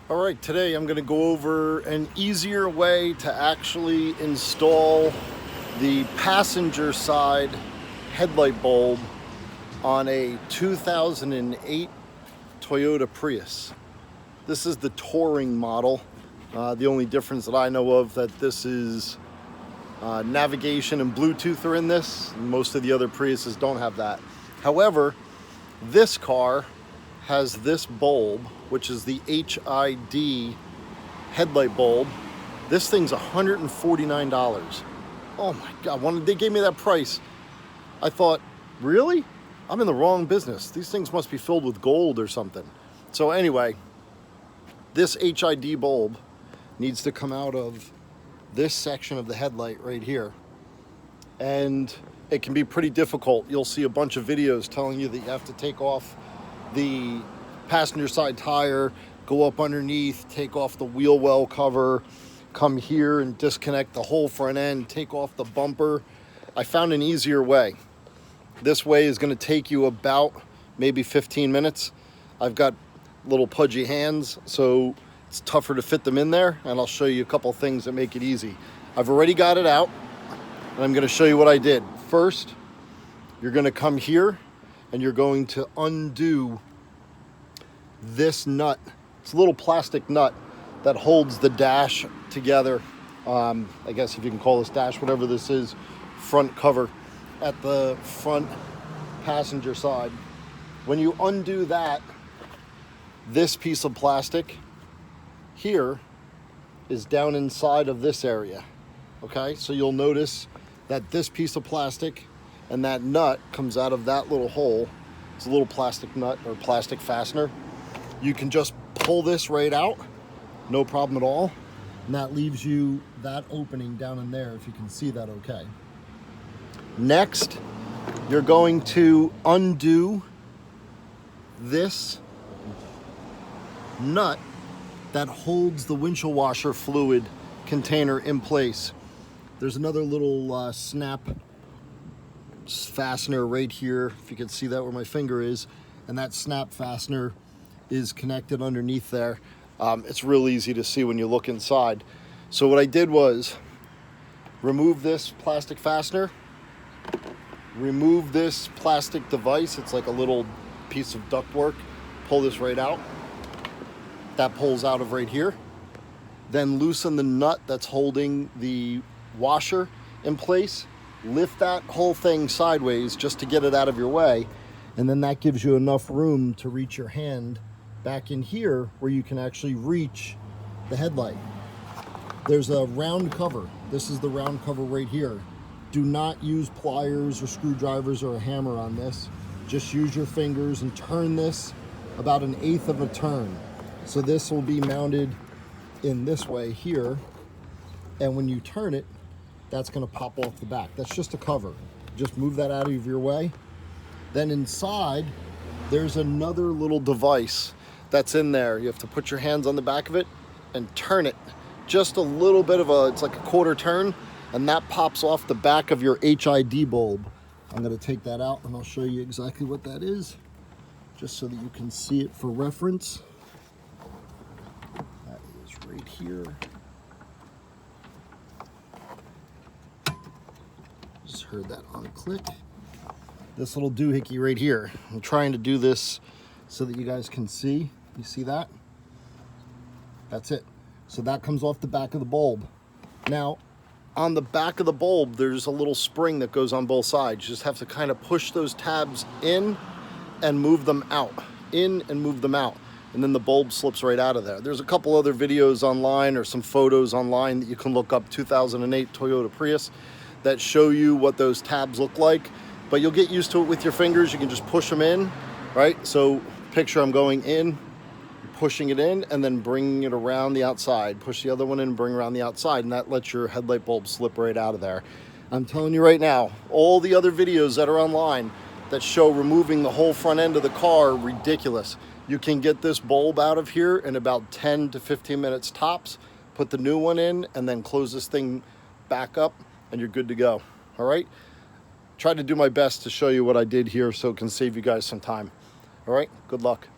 All right, today I'm going to go over an easier way to actually install the passenger side headlight bulb on a 2008 Toyota Prius. This is the touring model. The only difference that I know of that this is navigation and Bluetooth are in this. Most of the other Priuses don't have that. However, this car has this bulb, which is the HID headlight bulb. This thing's $149. Oh my God, when they gave me that price, I thought, really? I'm in the wrong business. These things must be filled with gold or something. So anyway, this HID bulb needs to come out of this section of the headlight right here. And it can be pretty difficult. You'll see a bunch of videos telling you that you have to take off the passenger side tire, go up underneath, take off the wheel well cover, come here and disconnect the whole front end, take off the bumper. I found an easier way. This way is going to take you about maybe 15 minutes. I've got little pudgy hands, so it's tougher to fit them in there, and I'll show you a couple things that make it easy. I've already got it out, and I'm going to show you what I did. First, you're going to come here and you're going to undo this nut. It's a little plastic nut that holds the dash together. I guess if you can call this dash, whatever this is, front cover at the front passenger side. When you undo that, this piece of plastic here is down inside of this area. Okay, so you'll notice that this piece of plastic and that nut comes out of that little hole. It's a little plastic nut or plastic fastener. You can just pull this right out, no problem at all. And that leaves you that opening down in there, if you can see that okay. Next, you're going to undo this nut that holds the windshield washer fluid container in place. There's another little snap fastener right here, if you can see that where my finger is, and that snap fastener is connected underneath there. It's real easy to see when you look inside. So what I did was remove this plastic fastener, remove this plastic device. It's like a little piece of ductwork. Pull this right out. That pulls out of right here. Then loosen the nut that's holding the washer in place. Lift that whole thing sideways just to get it out of your way, and then that gives you enough room to reach your hand back in here where you can actually reach the headlight. There's a round cover. This is the round cover right here. Do not use pliers or screwdrivers or a hammer on this. Just use your fingers and turn this about 1/8 of a turn. So this will be mounted in this way here, and when you turn it, that's going to pop off the back. That's just a cover. Just move that out of your way. Then inside, there's another little device that's in there. You have to put your hands on the back of it and turn it. Just a little bit of it's like a quarter turn, and that pops off the back of your HID bulb. I'm going to take that out and I'll show you exactly what that is, just so that you can see it for reference. That is right here. Just heard that on a click. This little doohickey right here. I'm trying to do this so that you guys can see. You see that? That's it. So that comes off the back of the bulb. Now, on the back of the bulb, there's a little spring that goes on both sides. You just have to kind of push those tabs in and move them out. In and move them out. And then the bulb slips right out of there. There's a couple other videos online or some photos online that you can look up, 2008 Toyota Prius, that show you what those tabs look like. But you'll get used to it with your fingers. You can just push them in, right? So picture I'm going in, pushing it in, and then bringing it around the outside. Push the other one in and bring around the outside, and that lets your headlight bulb slip right out of there. I'm telling you right now, all the other videos that are online that show removing the whole front end of the car are ridiculous. You can get this bulb out of here in about 10 to 15 minutes tops, put the new one in, and then close this thing back up, and you're good to go. All right? Try to do my best to show you what I did here so it can save you guys some time. All right? Good luck.